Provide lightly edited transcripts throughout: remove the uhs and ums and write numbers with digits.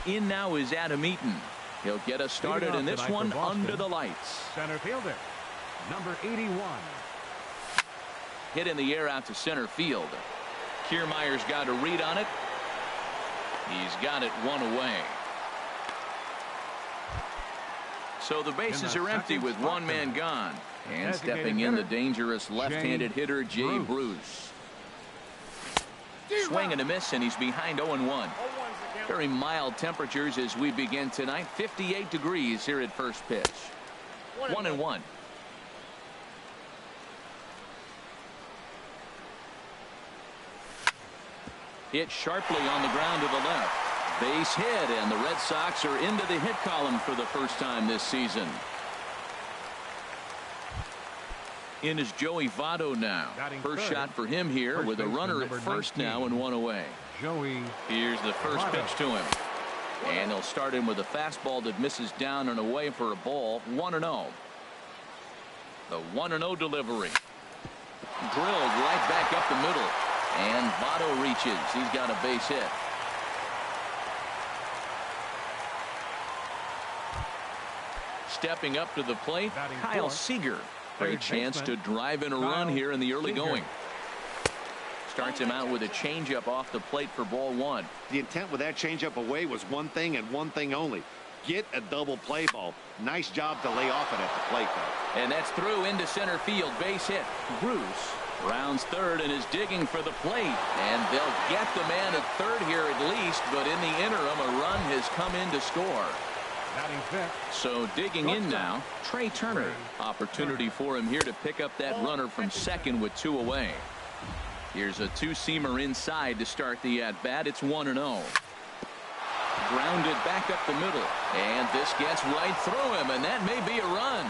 In now is Adam Eaton. He'll get us started in this one under the lights. Center fielder, number 81. Hit in the air out to center field. Kiermaier's got a read on it. He's got it one away. So the bases are empty with one man gone. And stepping in, the dangerous left-handed hitter, Jay Bruce. Swing and a miss, and he's behind 0-1. Very mild temperatures as we begin tonight. 58 degrees here at first pitch. 1-1. Hit sharply on the ground to the left. Base hit, and the Red Sox are into the hit column for the first time this season. In is Joey Votto now. First shot for him here with a runner at first now and one away. Here's the first pitch to him. And he'll start him with a fastball that misses down and away for a ball. 1-0. The 1-0 delivery. Drilled right back up the middle. And Votto reaches. He's got a base hit. Stepping up to the plate, Kyle Seager. Great chance to drive in a run here in the early going. Starts him out with a changeup off the plate for ball one. The intent with that changeup away was one thing and one thing only. Get a double play ball. Nice job to lay off it at the plate, though. And that's through into center field. Base hit. Bruce rounds third and is digging for the plate. And they'll get the man at third here at least. But in the interim, a run has come in to score. So digging in now, Trey Turner. Opportunity for him here to pick up that runner from second with two away. Here's a two-seamer inside to start the at-bat. It's 1-0. Grounded back up the middle. And this gets right through him, and that may be a run.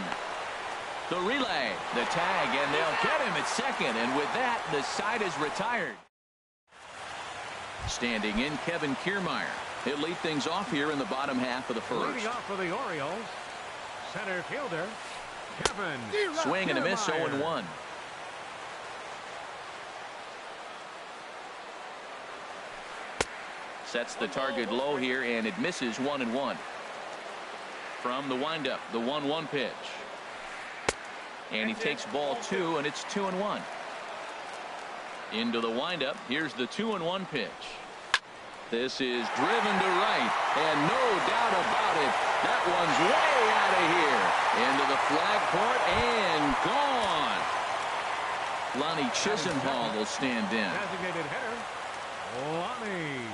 The relay, the tag, and they'll get him at second. And with that, the side is retired. Standing in, Kevin Kiermaier. He'll lead things off here in the bottom half of the first. Leading off for the Orioles, center fielder, Kevin. Swing and a miss, 0-1. Sets the target low here, and it misses 1-1. From the windup, the 1-1 pitch. And he takes ball two, and it's 2-1. Into the windup, here's the 2-1 pitch. This is driven to right, and no doubt about it, that one's way out of here. Into the flag court and gone. Lonnie Chisenhall will stand in. Designated hitter, Lonnie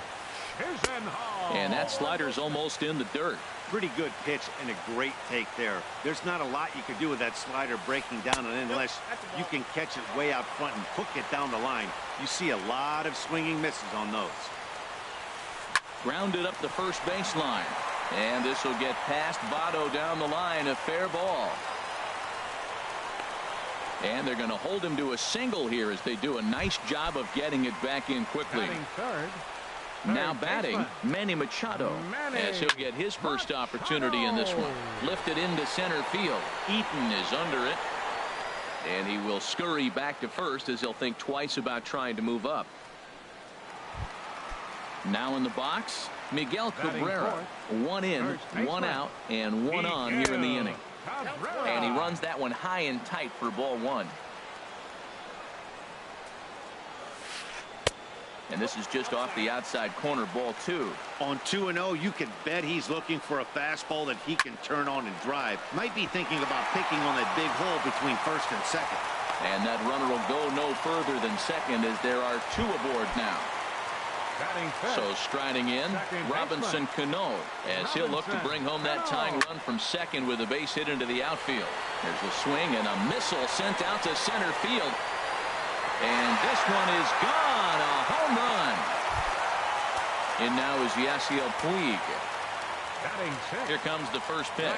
Chisenhall. And that slider's almost in the dirt. Pretty good pitch and a great take there. There's not a lot you can do with that slider breaking down and in unless you can catch it way out front and hook it down the line. You see a lot of swinging misses on those. Grounded up the first baseline. And this will get past Votto down the line. A fair ball. And they're going to hold him to a single here as they do a nice job of getting it back in quickly. Now batting, Manny Machado, as he'll get his first opportunity in this one. Lifted into center field. Eaton is under it. And he will scurry back to first as he'll think twice about trying to move up. Now in the box, Miguel Cabrera. One in, one out, and one on here in the inning. And he runs that one high and tight for ball one. And this is just off the outside corner, ball two. On 2-0, you can bet he's looking for a fastball that he can turn on and drive. Might be thinking about picking on that big hole between first and second. And that runner will go no further than second as there are two aboard now. So striding in, Robinson Cano, as he'll look to bring home that tying run from second with a base hit into the outfield. There's a swing and a missile sent out to center field. And this one is gone, a home run. And now is Yasiel Puig. Here comes the first pitch.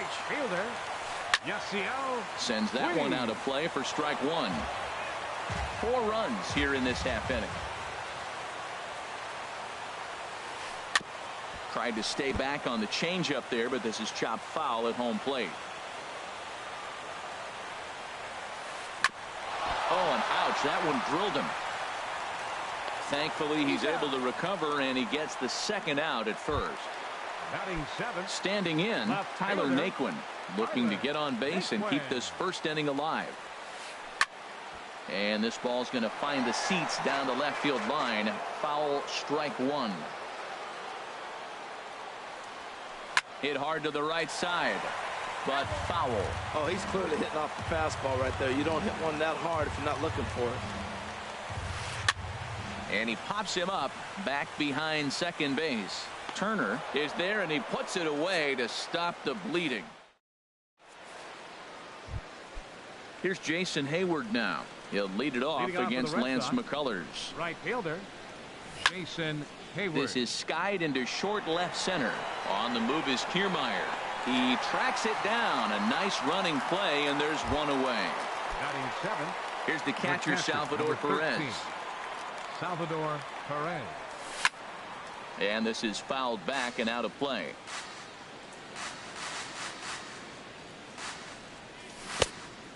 Sends that one out of play for strike one. 4 runs here in this half inning. Tried to stay back on the changeup there, but this is chopped foul at home plate. Oh, and ouch, that one drilled him. Thankfully, he's able to recover, and he gets the second out at first. Batting 7th. Standing in, Left Tyler fielder. Naquin, looking to get on base and keep this first inning alive. And this ball's going to find the seats down the left field line. Foul, strike one. Hit hard to the right side, but foul. Oh, he's clearly hitting off the fastball right there. You don't hit one that hard if you're not looking for it. And he pops him up back behind second base. Turner is there, and he puts it away to stop the bleeding. Here's Jason Hayward now. He'll lead it off against Lance McCullers. Right fielder, Jason Hayward. This is skied into short left center. On the move is Kiermaier. He tracks it down. A nice running play, and there's one away. Batting 7th. Here's the catcher, Salvador Perez. Salvador Perez. And this is fouled back and out of play.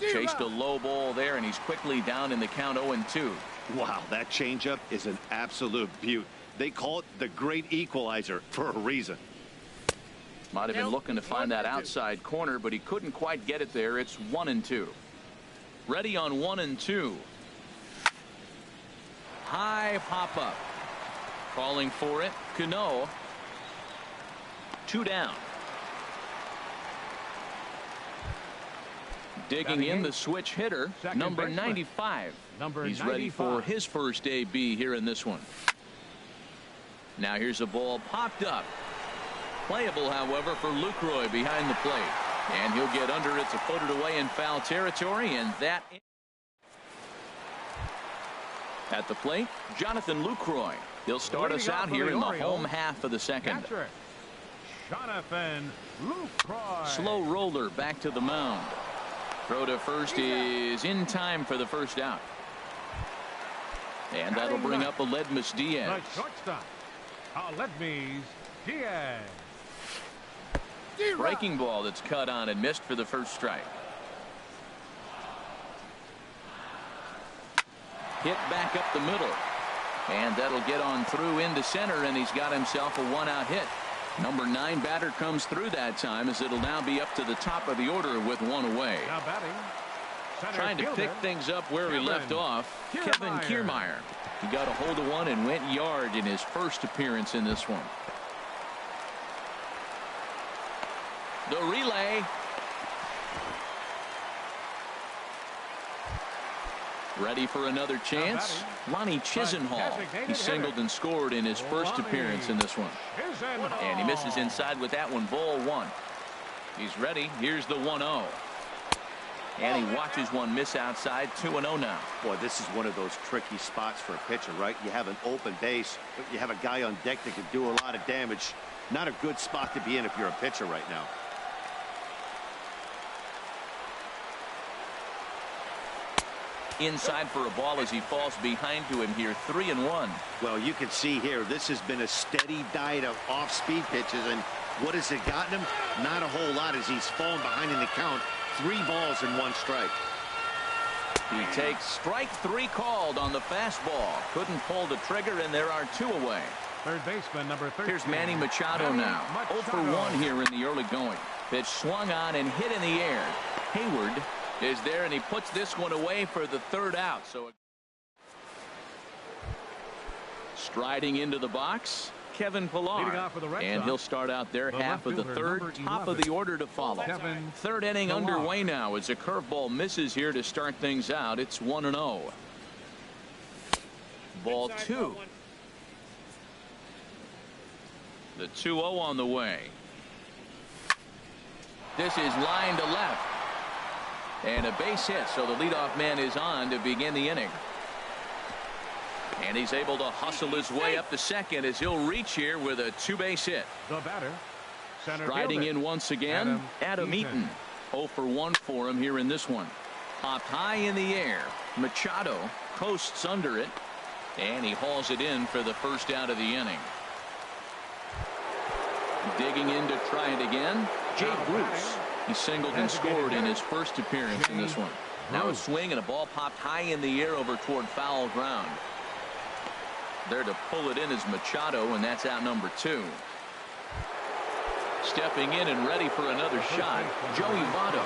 Chased a low ball there, and he's quickly down in the count 0-2. Wow, that changeup is an absolute beaut. They call it the great equalizer for a reason. Might have been looking to find that outside corner, but he couldn't quite get it there. It's 1-2. Ready on 1-2. High pop up. Calling for it. Cano. 2 down. Digging in the switch hitter, number 95. He's ready for his first AB here in this one. Now here's a ball popped up. Playable, however, for Lucroy behind the plate. And he'll get under it to put it away in foul territory, and that at the plate, Jonathan Lucroy. He'll start us out here in the home half of the second. Jonathan Lucroy. Slow roller back to the mound. Throw to first is in time for the first out. And that'll bring up Aledmys Diaz. The shortstop, Aledmys Diaz. Breaking ball that's cut on and missed for the first strike. Hit back up the middle. And that'll get on through into center, and he's got himself a 1-out hit. Number 9 batter comes through that time, as it'll now be up to the top of the order with 1 away. Now batting, trying to pick things up where he left off, Kevin Kiermaier. He got a hold of one and went yard in his first appearance in this one. The relay. Ready for another chance. Lonnie Chisenhall. He singled and scored in his first appearance in this one. And he misses inside with that one. Ball 1. He's ready. Here's the 1-0. And he watches one miss outside. 2-0 now. Boy, this is one of those tricky spots for a pitcher, right? You have an open base, but you have a guy on deck that can do a lot of damage. Not a good spot to be in if you're a pitcher right now. Inside for a ball as he falls behind to him here. 3-1. Well, you can see here, this has been a steady diet of off-speed pitches, and what has it gotten him? Not a whole lot as he's fallen behind in the count. 3 balls and 1 strike. He takes strike 3 called on the fastball. Couldn't pull the trigger, and there are 2 away. Third baseman, number 13. Here's Manny Machado now. 0 for 1 here in the early going. Pitch swung on and hit in the air. Hayward is there, and he puts this one away for the 3rd out. So striding into the box, Kevin Pillar, and he'll start out there half of the 3rd, top of the order to follow. 3rd inning underway now as a curveball misses here to start things out. It's 1-0. Ball 2. The 2-0 on the way. This is line to left. And a base hit, so the leadoff man is on to begin the inning. And he's able to hustle his way up to second as he'll reach here with a 2-base hit. The batter, striding in once again, Adam Eaton. 0 for 1 for him here in this one. Popped high in the air. Machado coasts under it, and he hauls it in for the first out of the inning. Digging in to try it again, Jay Bruce. He singled and scored in his first appearance in this one. Now a swing and a ball popped high in the air over toward foul ground. There to pull it in is Machado, and that's out number 2. Stepping in and ready for another shot, Joey Votto.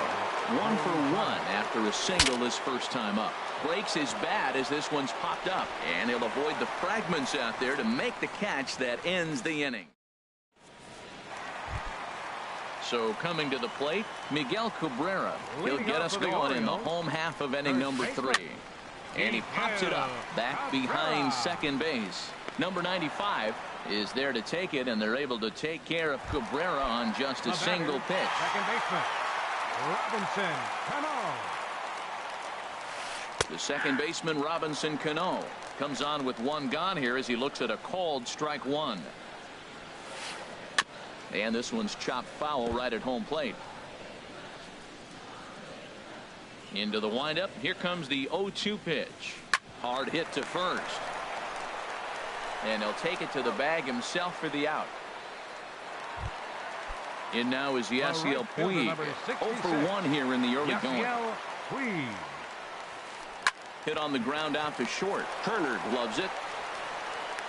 1 for 1 after a single his first time up. Breaks his bat as this one's popped up, and he'll avoid the fragments out there to make the catch that ends the inning. So coming to the plate, Miguel Cabrera. He'll get us going in the home half of inning number 3. And he pops it up back behind second base. Number 95 is there to take it, and they're able to take care of Cabrera on just a single pitch. Second baseman, Robinson Cano. The second baseman, Robinson Cano, comes on with one gone here as he looks at a called strike one. And this one's chopped foul right at home plate. Into the windup. Here comes the 0-2 pitch. Hard hit to first. And he'll take it to the bag himself for the out. In now is Yasiel Puig. 0 for 1 here in the early going. Hit on the ground out to short. Turner gloves it.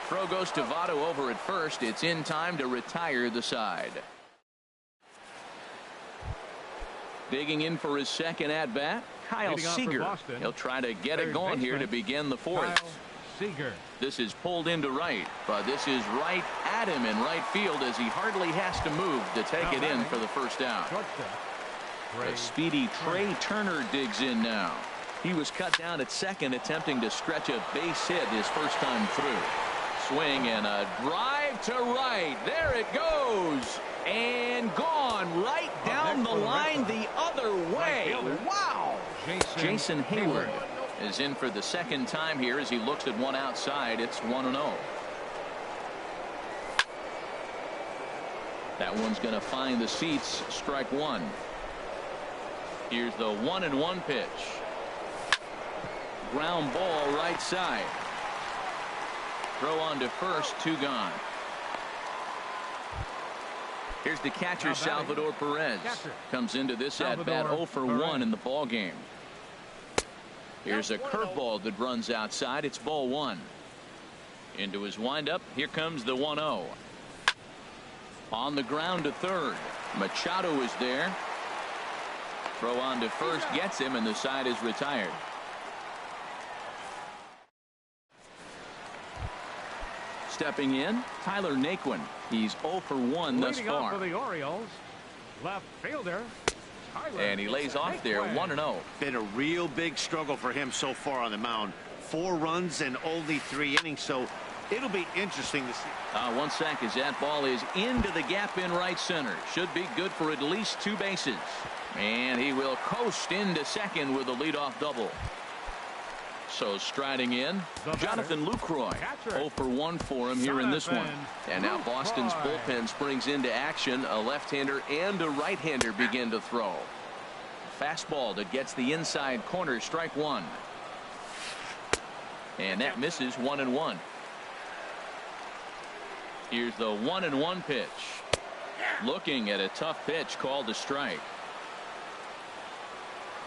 Throw goes to Votto over at first. It's in time to retire the side. Digging in for his second at bat, Kyle Seager. He'll try to get it going here to begin the fourth. This is pulled into right, but this is right at him in right field as he hardly has to move to take it in for the first out. The speedy Trey Turner digs in now. He was cut down at second, attempting to stretch a base hit his first time through. Swing and a drive to right. There it goes. And gone right down the line the other way. Wow. Jason Hayward is in for the second time here as he looks at one outside. It's 1-0. That one's going to find the seats. Strike one. Here's the 1-1 pitch. Ground ball right side. Throw on to first, 2 gone. Here's the catcher, Salvador Perez. Comes into this at bat 0 for 1 in the ball game. Here's a curveball that runs outside. It's ball 1. Into his windup. Here comes the 1-0. On the ground to third. Machado is there. Throw on to first gets him, and the side is retired. Stepping in, Tyler Naquin. He's 0 for 1 thus far. For the Orioles, left fielder. And he lays off there, 1-0. Been a real big struggle for him so far on the mound. 4 runs and only 3 innings, so it'll be interesting to see. 1 sec as that ball is into the gap in right center. Should be good for at least 2 bases. And he will coast into second with a leadoff double. So striding in, Jonathan Lucroy. 0 for 1 for him here in this one. And now Boston's bullpen springs into action. A left-hander and a right-hander begin to throw. Fastball that gets the inside corner, strike one. And that misses, 1-1. Here's the 1-1 pitch. Looking at a tough pitch called a strike.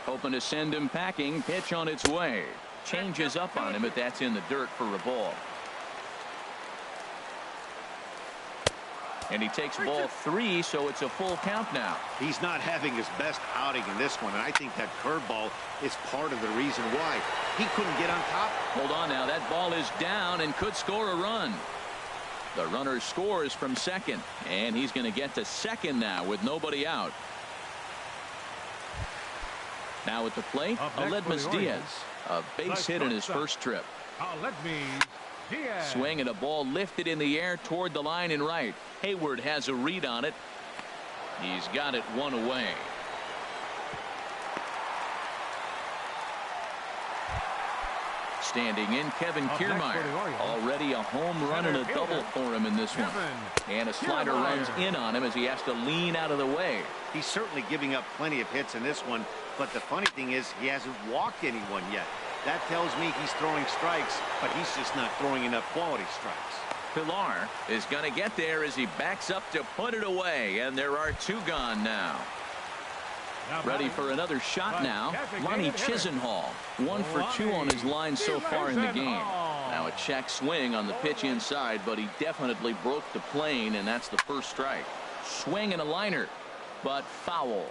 Hoping to send him packing. Pitch on its way. Changes up on him, but that's in the dirt for a ball. And he takes ball 3, so it's a full count now. He's not having his best outing in this one, and I think that curveball is part of the reason why. He couldn't get on top. Hold on now. That ball is down and could score a run. The runner scores from second, and he's going to get to second now with nobody out. Now at the plate, Aledmus Diaz. A base hit in his first trip. Swing and a ball lifted in the air toward the line in right. Hayward has a read on it. He's got it 1 away. Standing in, Kevin Kiermaier. Already a home run and a double for him in this one. And a slider runs in on him as he has to lean out of the way. He's certainly giving up plenty of hits in this one, but the funny thing is he hasn't walked anyone yet. That tells me he's throwing strikes, but he's just not throwing enough quality strikes. Pilar is going to get there as he backs up to put it away, and there are 2 gone now. Ready for another shot now. Lonnie Chisenhall, 1 for 2 on his line so far in the game. Now a check swing on the pitch inside, but he definitely broke the plane, and that's the first strike. Swing and a liner, but foul.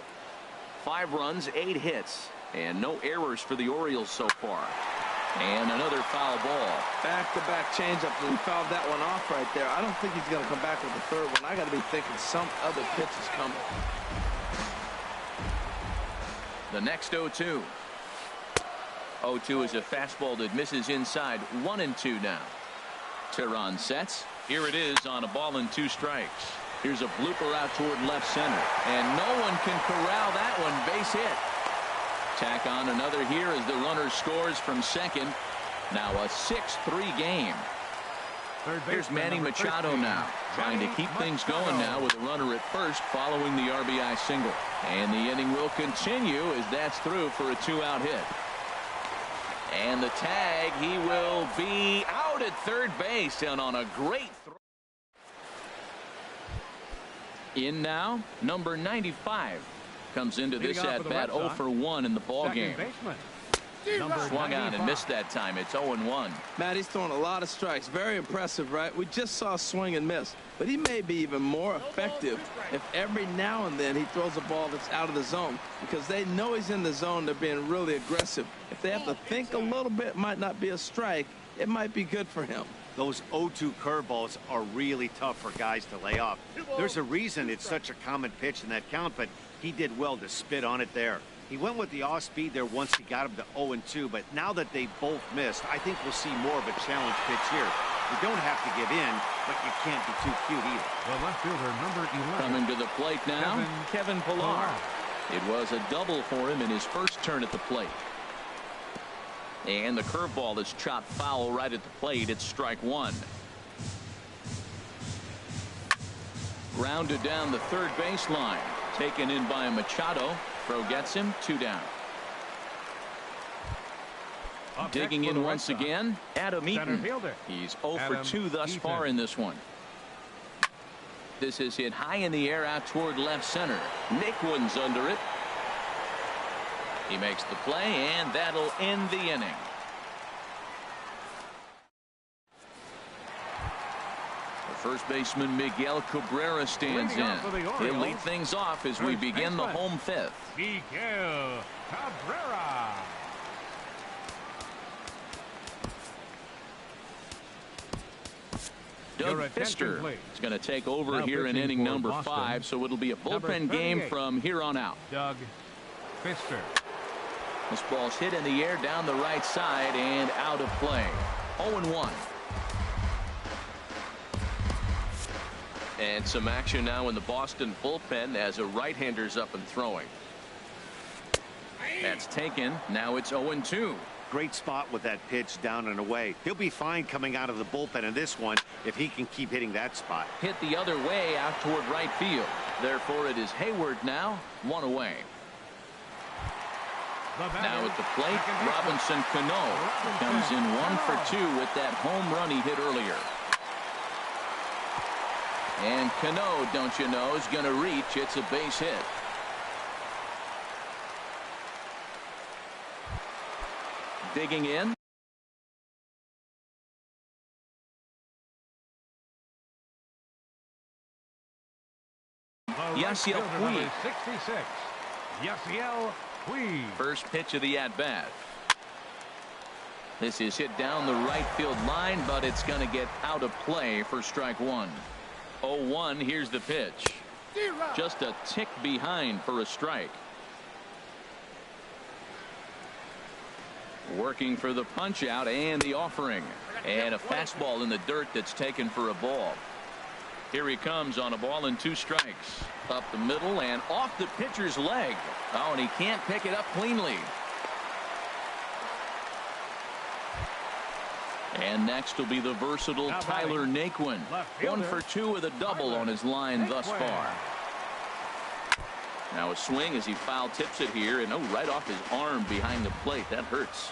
5 runs, 8 hits, and no errors for the Orioles so far. And another foul ball. Back-to-back changeup. He fouled that one off right there. I don't think he's going to come back with the third one. I got to be thinking some other pitch is coming. The next 0-2. 0-2 is a fastball that misses inside. 1-2 now. Tehran sets. Here it is on a ball and 2 strikes. Here's a blooper out toward left center, and no one can corral that one. Base hit. Tack on another here as the runner scores from second. Now a 6-3 game. Here's Manny Machado now, trying to keep things going now with a runner at first following the RBI single. And the inning will continue as that's through for a 2-out hit. And the tag, he will be out at third base, and on a great throw. In now, number 95 comes into this at bat 0 for 1 in the ball game. Swung on and missed that time. It's 0-1. Matt, he's throwing a lot of strikes. Very impressive, right? We just saw swing and miss, but he may be even more effective if every now and then he throws a ball that's out of the zone, because they know he's in the zone. They're being really aggressive. If they have to think a little bit, it might not be a strike. It might be good for him. Those 0-2 curveballs are really tough for guys to lay off. There's a reason it's such a common pitch in that count, but he did well to spit on it there. He went with the off speed there once he got him to 0-2, but now that they both missed, I think we'll see more of a challenge pitch here. You don't have to give in, but you can't be too cute either. The left fielder, number 11. Coming to the plate now, Kevin Pillar. It was a double for him in his first turn at the plate. And the curveball is chopped foul right at the plate. It's strike 1. Grounded down the third baseline. Taken in by Machado. Throw gets him. 2 down. Digging in once again, Adam Eaton. He's 0 for 2 thus far in this one. This is hit high in the air out toward left center. Naquin's under it. He makes the play, and that'll end the inning. The first baseman Miguel Cabrera stands in. He'll lead things off as we begin the home 5th. Miguel Cabrera. Doug Fister is going to take over here in inning number 5, so it'll be a bullpen game from here on out. Doug Fister. This ball's hit in the air down the right side and out of play. 0-1. And some action now in the Boston bullpen as a right-hander's up and throwing. That's taken. Now it's 0-2. Great spot with that pitch down and away. He'll be fine coming out of the bullpen in this one if he can keep hitting that spot. Hit the other way out toward right field. Therefore, it is Hayward now, 1 away. Now at the plate, Robinson Cano comes in 1 for 2 with that home run he hit earlier. And Cano, don't you know, is going to reach. It's a base hit. Digging in. Yasiel Puig. 66. Yasiel Puig. First pitch of the at-bat. This is hit down the right field line, but it's going to get out of play for strike 1. 0-1. Here's the pitch. Just a tick behind for a strike. Working for the punch out and the offering, and a fastball in the dirt that's taken for a ball. Here he comes on a ball and 2 strikes. Up the middle and off the pitcher's leg. Oh, and he can't pick it up cleanly. And next will be the versatile Tyler Naquin. 1 for 2 with a double on his line thus far. Now a swing as he foul tips it here, and right off his arm behind the plate. That hurts.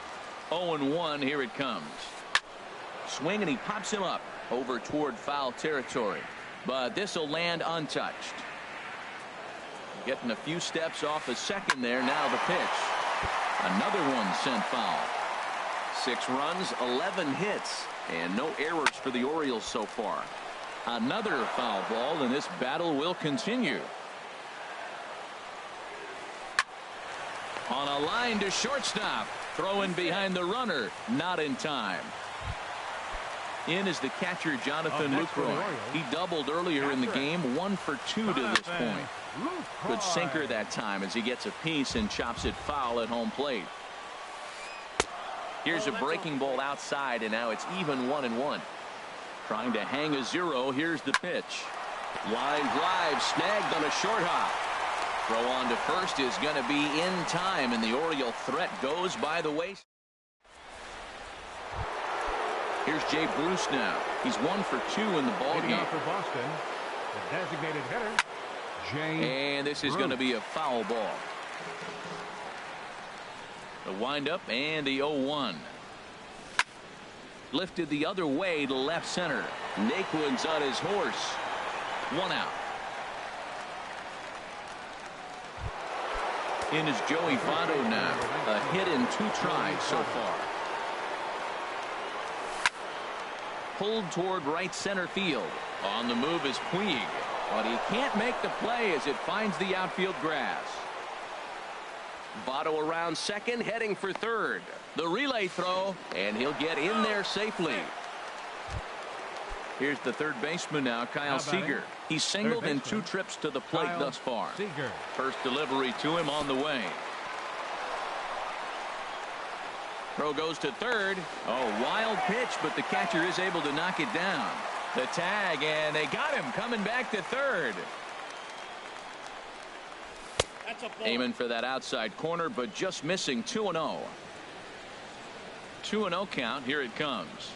0-1. Here it comes. Swing, and he pops him up over toward foul territory, but this will land untouched. Getting a few steps off a second there. Now the pitch. Another one sent foul. 6 runs, 11 hits, and no errors for the Orioles so far. Another foul ball, and this battle will continue. On a line to shortstop. Throwing behind the runner. Not in time. In is the catcher, Jonathan Lucroy. He doubled earlier in the game. 1 for 2 to this point. Good sinker that time as he gets a piece and chops it foul at home plate. Here's a breaking ball outside, and now it's even 1-1. Trying to hang a 0. Here's the pitch. Line drive snagged on a short hop. Throw on to first is going to be in time, and the Oriole threat goes by the wayside. Here's Jay Bruce now. He's 1 for 2 in the ball game. For Boston, the designated hitter, Jay and this is going to be a foul ball. The windup and the 0-1. Lifted the other way to left center. Naquin's on his horse. 1 out. In is Joey Votto now. A hit in 2 tries so far. Pulled toward right center field. On the move is Puig, but he can't make the play as it finds the outfield grass. Votto around second, heading for third. The relay throw, and he'll get in there safely. Here's the third baseman now, Kyle Seager. He's singled in 2 trips to the plate thus far. First delivery to him on the way. Throw goes to third. Oh, wild pitch, but the catcher is able to knock it down. The tag, and they got him coming back to third. Aiming for that outside corner, but just missing. 2-0. 2-0 count. Here it comes.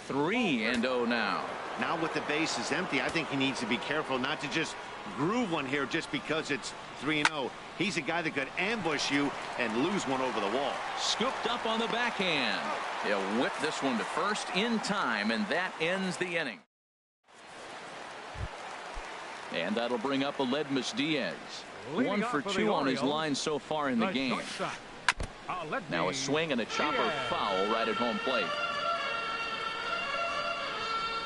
3-0 now. Now with the bases empty, I think he needs to be careful not to just groove one here just because it's 3-0. He's a guy that could ambush you and lose one over the wall. Scooped up on the backhand. He'll whip this one to first in time, and that ends the inning. And that'll bring up Aledmys Diaz. 1 for 2 on his line so far in the game. Now a swing and a chopper foul right at home plate.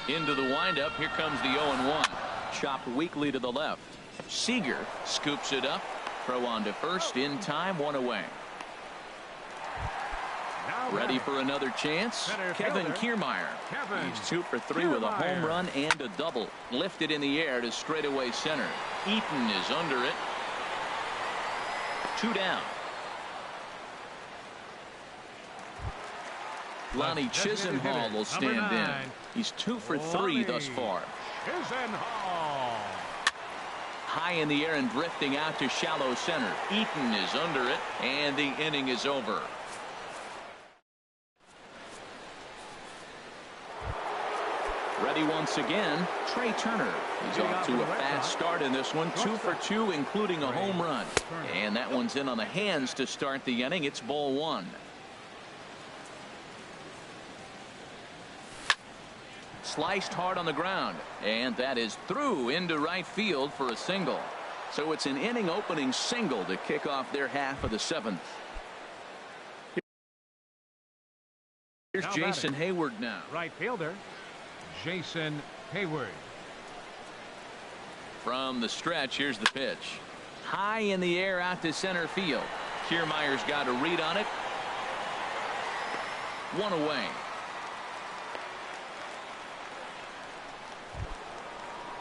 Into the windup. Here comes the 0-1. Chopped weakly to the left. Seager scoops it up. Throw on to first in time. 1 away. Ready for another chance. Kevin Kiermaier. He's 2 for 3 with a home run and a double. Lifted in the air to straightaway center. Eaton is under it. 2 down. Lonnie Chisenhall will stand in. He's 2 for 3 thus far. High in the air and drifting out to shallow center. Eaton is under it, and the inning is over. Ready once again, Trey Turner. He's off to a fast start in this one. 2 for 2, including a home run. And that one's in on the hands to start the inning. It's ball 1. Sliced hard on the ground, and that is through into right field for a single. So it's an inning opening single to kick off their half of the 7th. Here's Jason Hayward now. Right fielder, Jason Hayward. From the stretch, here's the pitch. High in the air out to center field. Kiermaier's got a read on it. 1 away.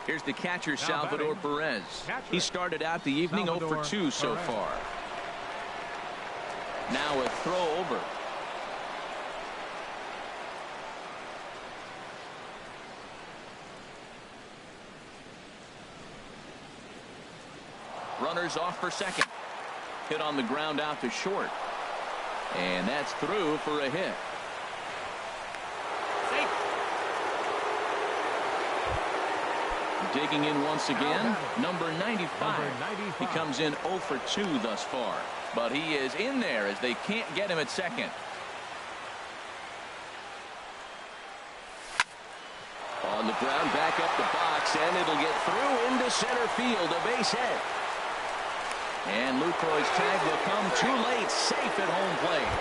Here's the catcher, Salvador Perez. He started out the evening 0 for 2 so far. Now a throw over. Runners off for second. Hit on the ground out to short. And that's through for a hit. Digging in once again, number 95. He comes in 0 for 2 thus far, but he is in there as they can't get him at second. On the ground, back up the box, and it'll get through into center field, a base hit. And Lucroy's tag will come too late, safe at home plate.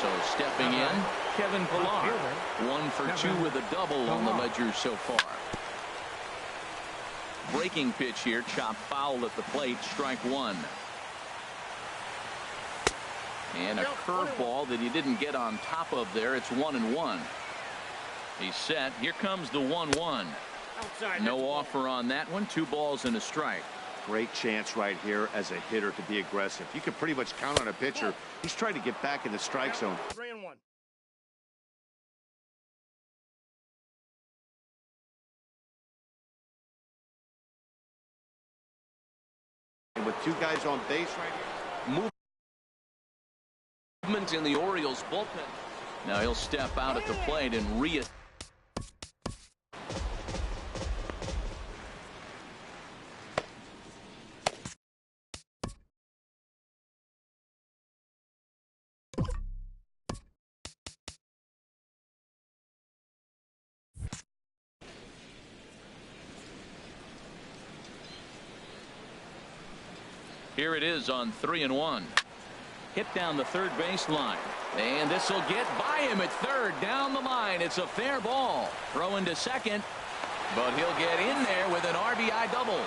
So stepping in, Kevin Pillar. 1 for 2 with a double on the ledger so far. Breaking pitch here, chopped foul at the plate, strike 1. And a curveball that he didn't get on top of there. It's 1-1. He's set. Here comes the 1-1. No offer on that one. 2 balls and a strike. Great chance right here as a hitter to be aggressive. You can pretty much count on a pitcher. He's trying to get back in the strike zone. 3-1. With 2 guys on base right here. Movement in the Orioles bullpen. Now he'll step out at the plate and Here it is on 3-1. Hit down the third base line. And this will get by him at third. Down the line. It's a fair ball. Throw into second. But he'll get in there with an RBI double.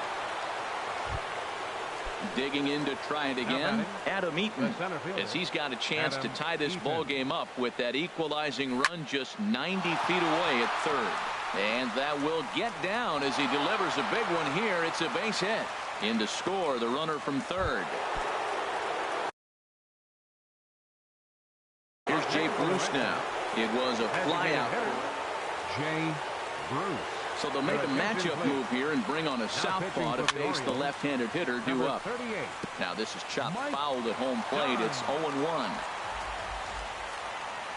Digging in to try it again. Adam Eaton, as he's got a chance to tie this ball game up with that equalizing run just 90 feet away at third. And that will get down as he delivers a big one here. It's a base hit. In to score the runner from third. Here's Jay Bruce now. It was a fly out. Jay Bruce. So they'll make a matchup move here and bring on a southpaw to face the left-handed hitter due up. Now this is chopped foul at home plate. It's 0-1.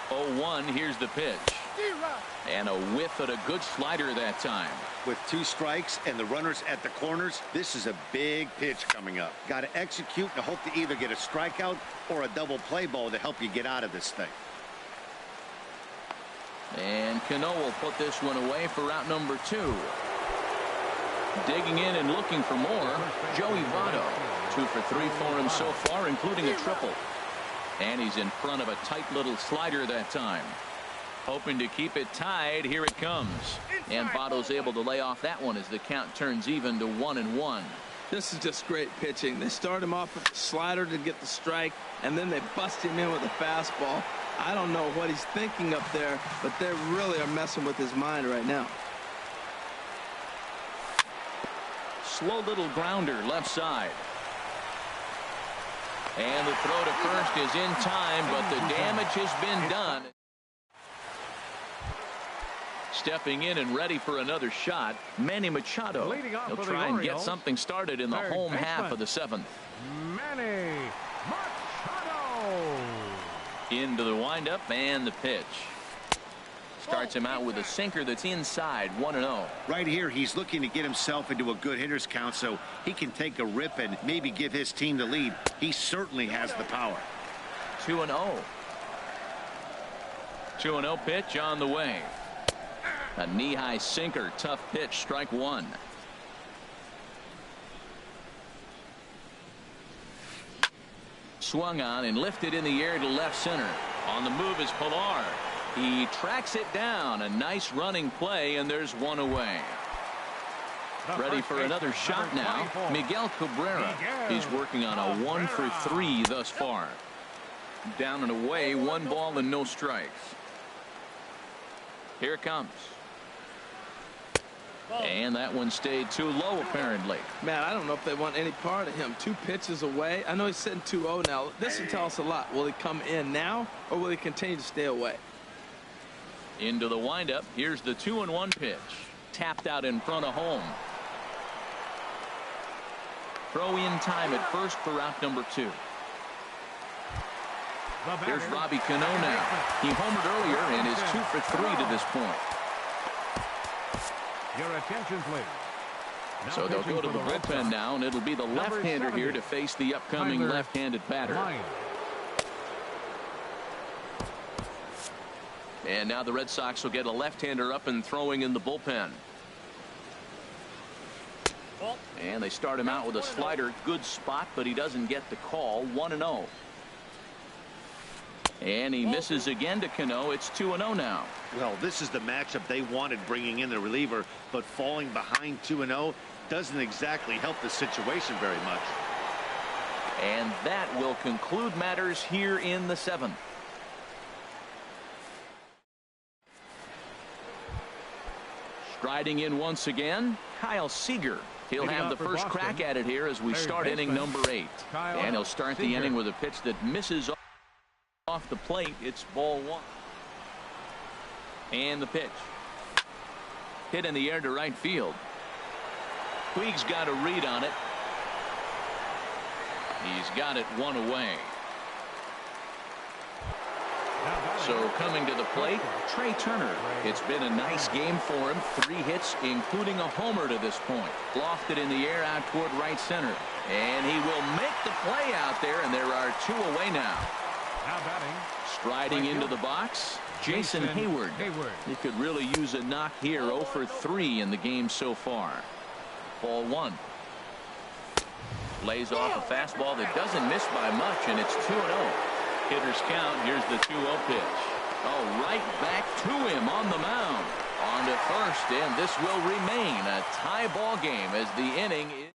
0-1. Here's the pitch. And a whiff at a good slider that time. With 2 strikes and the runners at the corners, this is a big pitch coming up. Got to execute and hope to either get a strikeout or a double play ball to help you get out of this thing. And Cano will put this one away for out number 2. Digging in and looking for more, Joey Votto. 2 for 3 for him so far, including a triple. And he's in front of a tight little slider that time. Hoping to keep it tied. Here it comes. And Votto's able to lay off that one as the count turns even to 1-1. This is just great pitching. They start him off with the slider to get the strike, and then they bust him in with a fastball. I don't know what he's thinking up there, but they really are messing with his mind right now. Slow little grounder left side. And the throw to first is in time, but the damage has been done. Stepping in and ready for another shot, Manny Machado. He'll try and get something started in the home half of the 7th. Manny Machado. Into the windup and the pitch. Starts him out with a sinker that's inside. 1-0. Right here, he's looking to get himself into a good hitter's count so he can take a rip and maybe give his team the lead. He certainly has the power. 2-0. 2-0 pitch on the way. A knee-high sinker, tough pitch, strike 1. Swung on and lifted in the air to left center. On the move is Pillar. He tracks it down. A nice running play, and there's one away. Ready for another shot now. Miguel Cabrera. He's working on a 1 for 3 thus far. Down and away, 1 ball and no strikes. Here it comes. And that one stayed too low, apparently. Man, I don't know if they want any part of him. 2 pitches away. I know he's sitting 2-0 now. This will tell us a lot. Will he come in now, or will he continue to stay away? Into the windup. Here's the 2-1 pitch. Tapped out in front of home. Throw in time at first for out number 2. Here's Robbie Cano now. He homered earlier and is 2 for 3 to this point. Your attention, please. So they'll go to the bullpen now, and it'll be the left-hander here to face the upcoming left-handed batter. And now the Red Sox will get a left-hander up and throwing in the bullpen. And they start him out with a slider. Good spot, but he doesn't get the call. 1-0. And he misses again to Cano. It's 2-0 now. Well, this is the matchup they wanted, bringing in the reliever, but falling behind 2-0 doesn't exactly help the situation very much. And that will conclude matters here in the 7th. Striding in once again, Kyle Seager. He'll have the first crack at it here as we start inning number 8. And he'll start the inning with a pitch that misses off the plate. It's ball 1. And the pitch. Hit in the air to right field. Puig's got a read on it. He's got it 1 away. So coming to the plate, Trey Turner. It's been a nice game for him. 3 hits, including a homer to this point. Lofted in the air out toward right center. And he will make the play out there, and there are 2 away now. Striding into the box, Jason Hayward. He could really use a knock here. 0 for 3 in the game so far. Ball 1. Lays off a fastball that doesn't miss by much, and it's 2-0. Hitters count. Here's the 2-0 pitch. Oh, right back to him on the mound. On to first, and this will remain a tie ball game as the inning is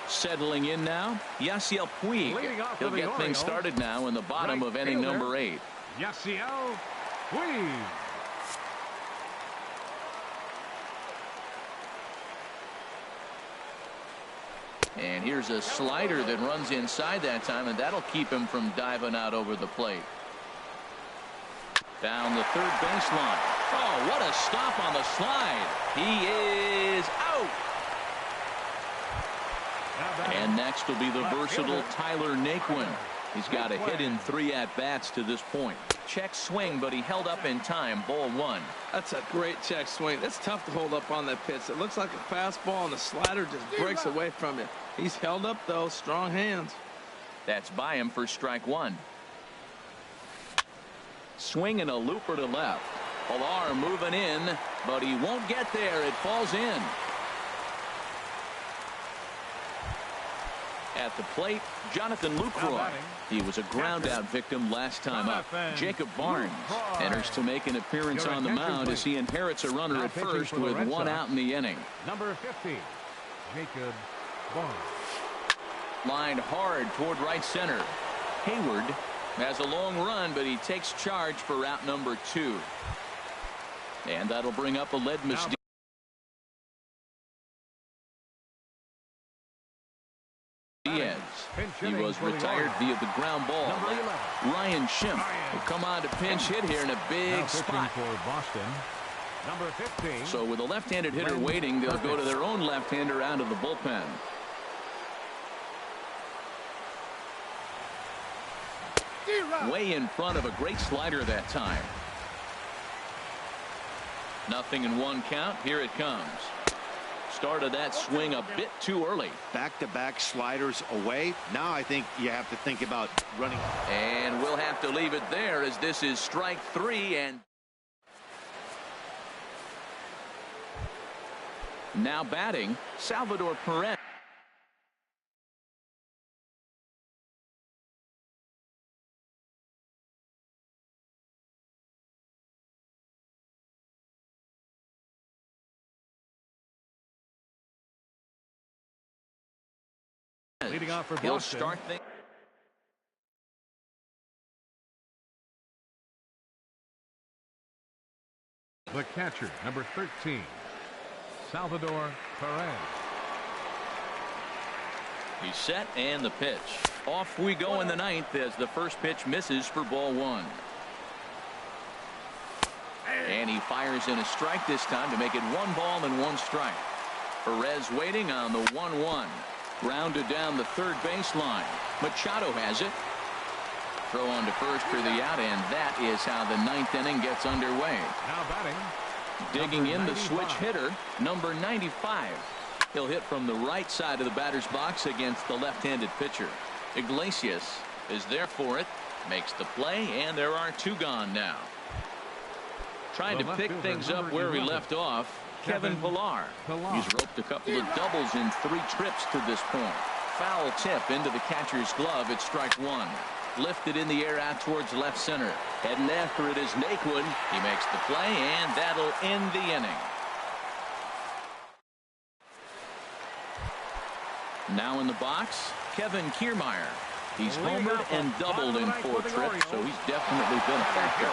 settling in now. Yasiel Puig. He'll get things started now in the bottom of inning number 8. Yasiel Puig. And here's a slider that runs inside that time, and that'll keep him from diving out over the plate. Down the third baseline. Oh, what a stop on the slide. He is out. And next will be the versatile Tyler Naquin. He's got a hit in 3 at-bats to this point. Check swing, but he held up in time. Ball 1. That's a great check swing. That's tough to hold up on that pitch. It looks like a fastball, and the slider just breaks away from you. He's held up, though. Strong hands. That's by him for strike 1. Swing and a looper to left. Pilar moving in, but he won't get there. It falls in. At the plate, Jonathan Lucroy. He was a ground-out victim last time up. Jacob Barnes enters to make an appearance on the mound as he inherits a runner at first with 1 out in the inning. Number 50, Jacob Barnes. Lined hard toward right center. Hayward has a long run, but he takes charge for route number 2. And that'll bring up a lead mistake. He was retired via the ground ball. Ryan Schimpf will come on to pinch hit here in a big spot. For Boston, number 15. So with a left-handed hitter waiting, they'll go to their own left-hander out of the bullpen. Way in front of a great slider that time. 0-1 count. Here it comes. Started that swing a bit too early. Back-to-back sliders away. Now I think you have to think about running. And we'll have to leave it there as this is strike 3. And now batting, Salvador Perez. Leading off for Boston. He'll start things. The catcher, number 13, Salvador Perez. He's set, and the pitch. Off we go in the 9th as the first pitch misses for ball 1. And he fires in a strike this time to make it 1 ball and 1 strike. Perez waiting on the 1-1. Grounded down the third baseline. Machado has it. Throw on to first for the out, and that is how the 9th inning gets underway. Now batting. Digging in the switch hitter, number 95. He'll hit from the right side of the batter's box against the left-handed pitcher. Iglesias is there for it. Makes the play, and there are 2 gone now. Trying to pick things up where he left off. Kevin Pilar. He's roped a couple of doubles in 3 trips to this point. Foul tip into the catcher's glove at strike 1. lifted in the air out towards left center. Heading after it is Nikka. He makes the play, and that'll end the inning. Now in the box, Kevin Kiermaier. He's homered and doubled in 4 trips, so he's definitely been a factor.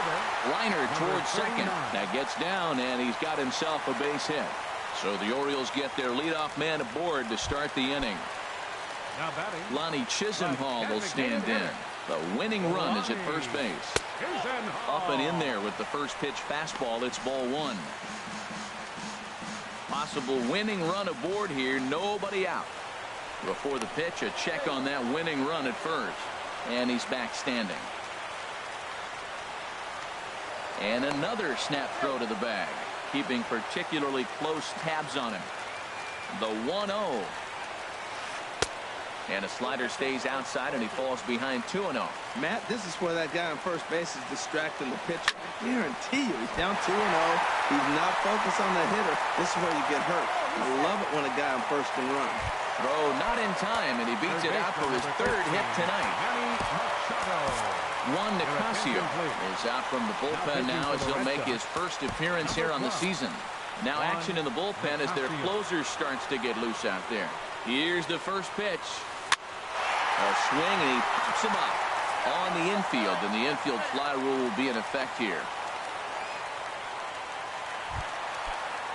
Liner towards second. That gets down, and he's got himself a base hit. So the Orioles get their leadoff man aboard to start the inning. Lonnie Chisenhall will stand in. The winning run is at first base. Up and in there with the first pitch fastball. It's ball 1. Possible winning run aboard here. Nobody out. Before the pitch, a check on that winning run at first. And he's back standing. And another snap throw to the bag. Keeping particularly close tabs on him. The 1-0. And a slider stays outside, and he falls behind 2-0. Matt, this is where that guy on first base is distracting the pitcher. I guarantee you, he's down 2-0. He's not focused on the hitter. This is where you get hurt. I love it when a guy on first can run. Throw not in time, and he beats it out for his 3rd hit tonight. Juan Nicasio is out from the bullpen now as he'll make his first appearance here on the season. Now action in the bullpen as their closer starts to get loose out there. Here's the first pitch. A swing, and he pops him up on the infield, and the infield fly rule will be in effect here.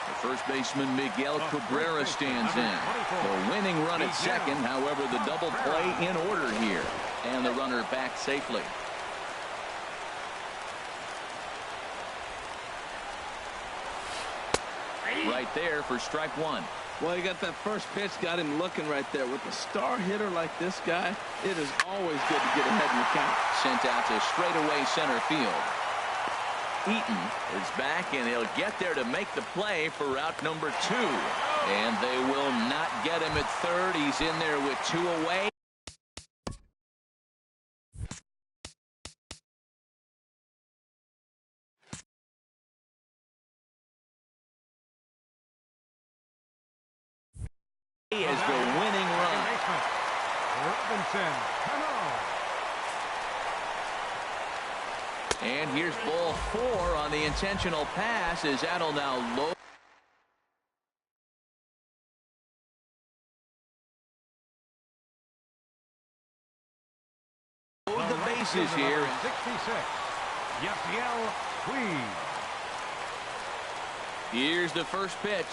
The first baseman Miguel Cabrera stands in. The winning run at second, however, the double play in order here, and the runner back safely. Right there for strike 1. Well, you got that first pitch, got him looking right there. With a star hitter like this guy, it is always good to get ahead in the count. Sent out to straightaway center field. Eaton is back, and he'll get there to make the play for route number 2. And they will not get him at third. He's in there with 2 away. Is the winning run. And here's ball 4 on the intentional pass as that'll now load the bases here. 66. Here's the first pitch.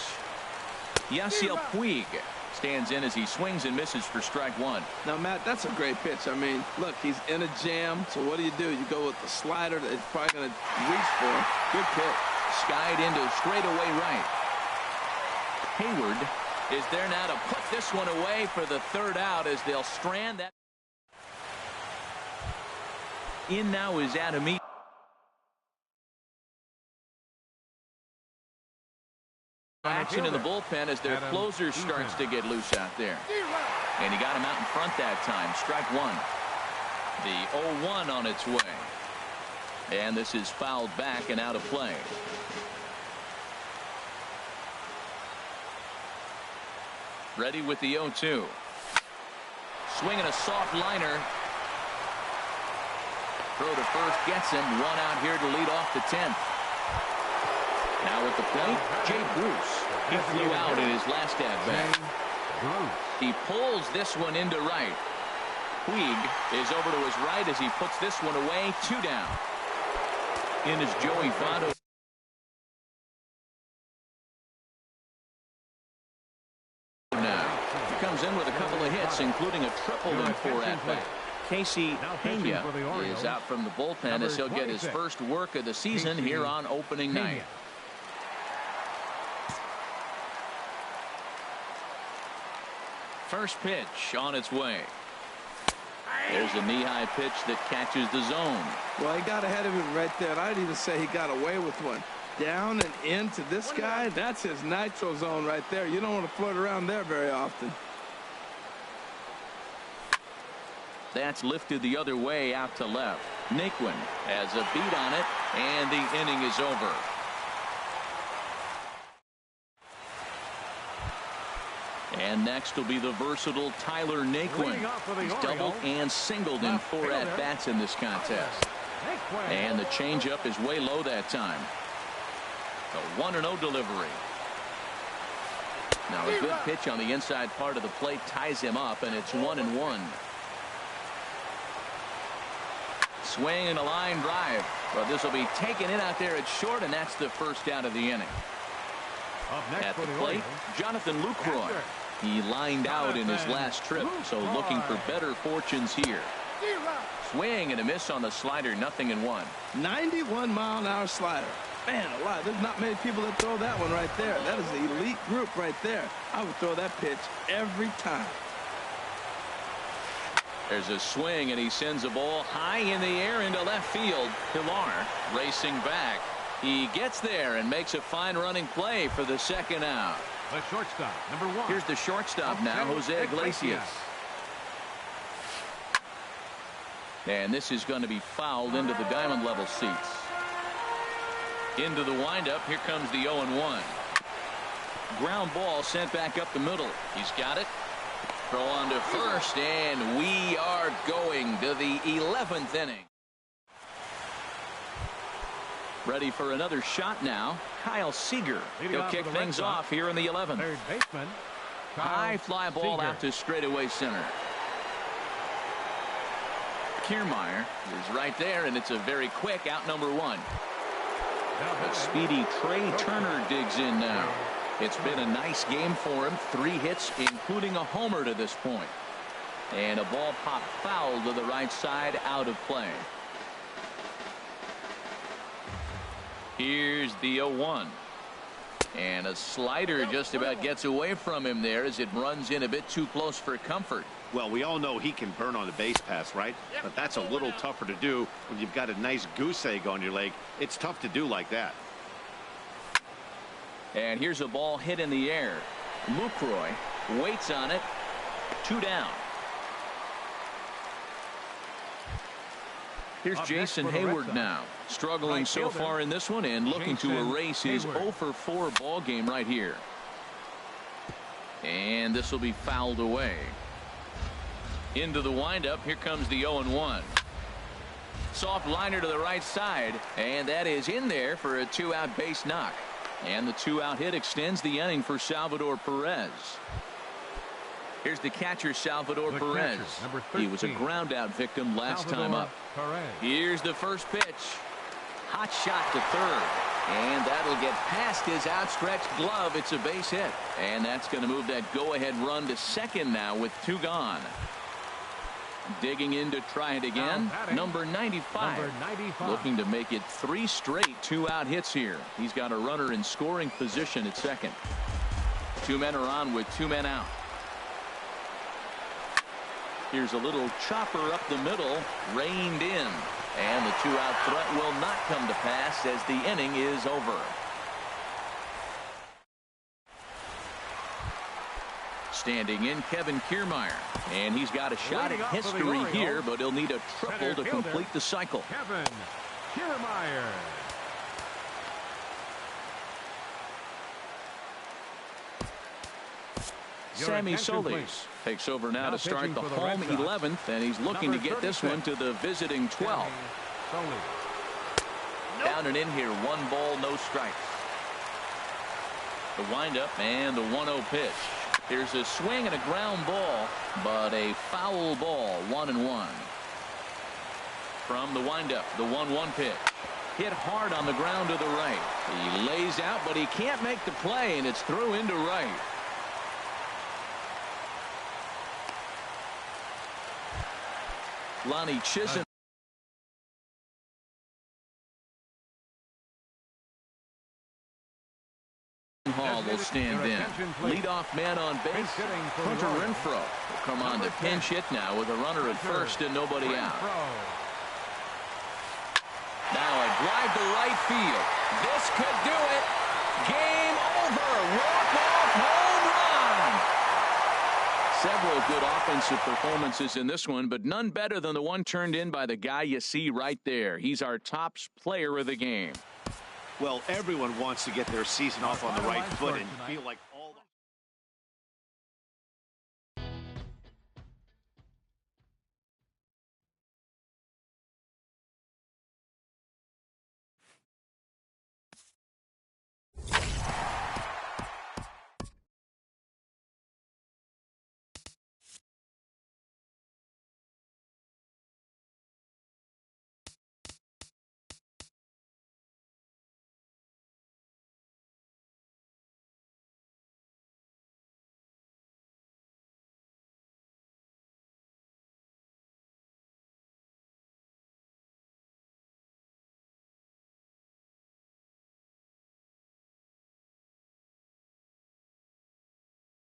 Yasiel Puig stands in as he swings and misses for strike 1. Now, Matt, that's a great pitch. I mean, look, he's in a jam. So what do? You go with the slider that he's probably going to reach for. Good pitch. Skied into straightaway right. Hayward is there now to put this one away for the 3rd out as they'll strand that. In now is Adam Eaton. Action in the bullpen as their closer starts to get loose out there. And he got him out in front that time. Strike 1. The 0-1 on its way. And this is fouled back and out of play. Ready with the 0-2. Swinging a soft liner. Throw to first gets him. 1 out here to lead off the 10th. Now at the plate, Jay Bruce. He flew out in his last at-bat. He pulls this one into right. Puig is over to his right as he puts this one away. 2 down. In is Joey Votto. Now he comes in with a couple of hits, including a triple in 4 at-bats. Casey Pena is out from the bullpen as he'll get his first work of the season here on opening night. First pitch on its way. There's a knee-high pitch that catches the zone. Well, he got ahead of him right there. And I'd even say he got away with one. Down and into this guy, that's his nitro zone right there. You don't want to float around there very often. That's lifted the other way out to left. Nikka has a beat on it, and the inning is over. And next will be the versatile Tyler Naquin. He's doubled and singled in 4 at-bats in this contest. And the changeup is way low that time. A 1-0 delivery. Now a good pitch on the inside part of the plate ties him up, and it's 1-1. Swing and a line drive. But this will be taken in out there at short, and that's the first out of the inning. At the plate, Jonathan Lucroy. He lined out in his last trip, so looking for better fortunes here. Swing and a miss on the slider, 0-1. 91-mile-an-hour slider. Man alive, there's not many people that throw that one right there. That is the elite group right there. I would throw that pitch every time. There's a swing, and he sends a ball high in the air into left field. Pilar racing back. He gets there and makes a fine running play for the second out. The shortstop, number 1. Here's the shortstop now, Jose Iglesias. And this is going to be fouled into the diamond level seats. Into the windup. Here comes the 0-1. Ground ball sent back up the middle. He's got it. Throw on to first, and we are going to the 11th inning. Ready for another shot now. Kyle Seager. He'll kick things off here in the 11th. Third baseman. High fly ball out to straightaway center. Kiermaier is right there, and it's a very quick out, number 1. A speedy Trey Turner digs in now. It's been a nice game for him. 3 hits, including a homer to this point. And a ball pop foul to the right side, out of play. Here's the 0-1. And a slider just about gets away from him there as it runs in a bit too close for comfort. Well, we all know he can burn on the base pass, right? But that's a little tougher to do when you've got a nice goose egg on your leg. It's tough to do like that. And here's a ball hit in the air. Lucroy waits on it. 2 down. Here's Jason Hayward now, struggling so far in this one and looking to erase his 0-for-4 ball game right here. And this will be fouled away. Into the windup. Here comes the 0-1. Soft liner to the right side, and that is in there for a 2-out base knock. And the 2-out hit extends the inning for Salvador Perez. Here's the catcher, Salvador Perez. He was a ground out victim last time up. Here's the first pitch. Hot shot to third. And that'll get past his outstretched glove. It's a base hit. And that's going to move that go-ahead run to second now with 2 gone. Digging in to try it again. Number 95. Looking to make it 3 straight 2-out hits here. He's got a runner in scoring position at second. 2 men are on with 2 men out. Here's a little chopper up the middle, reined in, and the 2-out threat will not come to pass as the inning is over. Standing in, Kevin Kiermaier, and he's got a shot at history here, but he'll need a triple to complete the cycle. Kevin Kiermaier. Sammy Solis takes over now to start the home 11th, and he's looking to get this one to the visiting 12th. Down and in here, 1 ball, no strikes. The windup and the 1-0 pitch. Here's a swing and a ground ball, but a foul ball, 1-1. From the windup, the 1-1 pitch. Hit hard on the ground to the right. He lays out, but he can't make the play, and it's through into right. Lonnie Chisholm. Hall will stand in. Leadoff man on base. Hunter Renfroe will come on the pinch hit now with a runner at first and nobody out. Now a drive to right field. This could do it. Game over. Walk-off home run. Several good offensive performances in this one, but none better than the one turned in by the guy you see right there. He's our top player of the game. Well, everyone wants to get their season off on the right foot and feel like